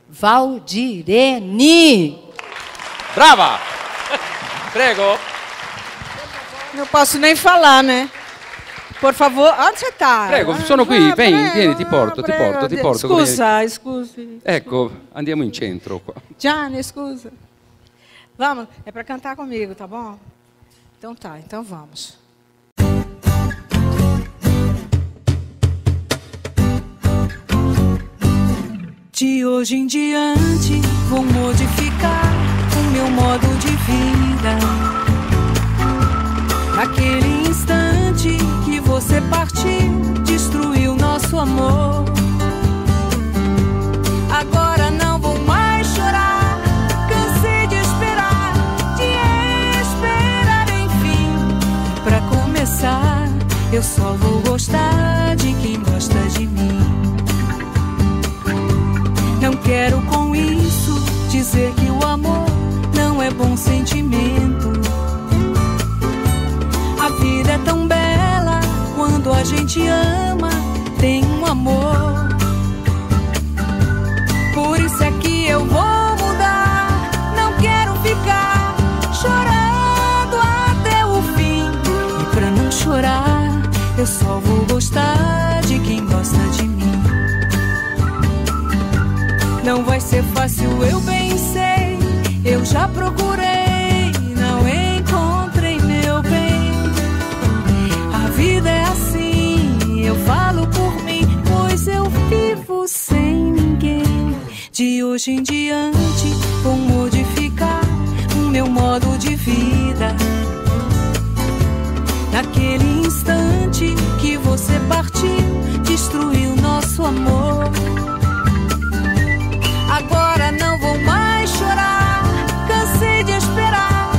Valdirene. Brava! Prego. Não posso nem falar, né? Por favor, onde você está? Prego, sono qui, vieni, ti porto. Scusa, scusi. Ecco, andiamo in centro qua. Gianni, scusa. Vamos, é para cantar comigo, tá bom? Então tá, então vamos. De hoje em diante vou modificar o meu modo de vida. Naquele instante que você partiu, destruiu nosso amor. Agora não vou mais chorar, cansei de esperar enfim. E pra começar, eu só vou gostar de quem gosta de mim. Não quero com isso dizer que o amor não é bom sentimento. A vida é tão bela quando a gente ama, tem um amor. Por isso é que eu vou mudar, não quero ficar chorando até o fim. E pra não chorar, eu só vou gostar de quem gosta de mim. Não vai ser fácil, eu bem sei, eu já procurei, não encontrei meu bem. A vida é assim, eu falo por mim, pois eu vivo sem ninguém. De hoje em diante vou modificar o meu modo de vida. Naquele instante que você partiu, destruiu nosso amor. Agora não vou mais chorar, cansei de esperar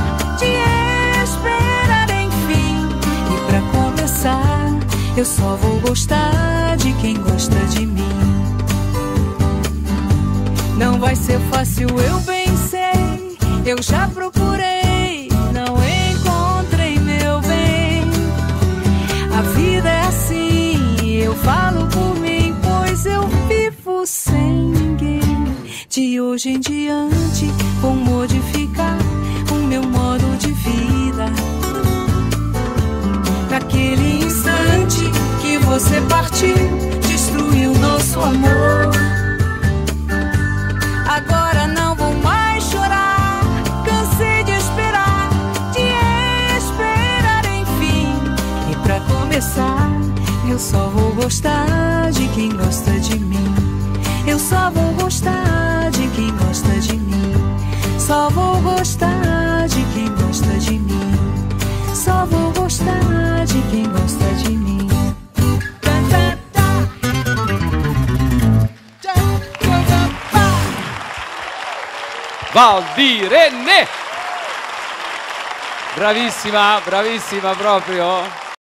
enfim. E pra começar, eu só vou gostar de quem gosta de mim. Não vai ser fácil, eu bem sei, eu já procurei, não encontrei meu bem. A vida é assim, eu falo por mim, pois eu vivo sem ninguém. De hoje em diante vou modificar o meu modo de vida. Naquele instante que você partiu, destruiu nosso amor. Agora não vou mais chorar, cansei de esperar enfim. E pra começar, eu só vou gostar de quem gosta de mim. Eu só vou gostar de quem gosta de mim. Só vou gostar de quem gosta de mim. Só vou gostar de quem gosta de mim. Valdirene! Bravissima, bravissima proprio.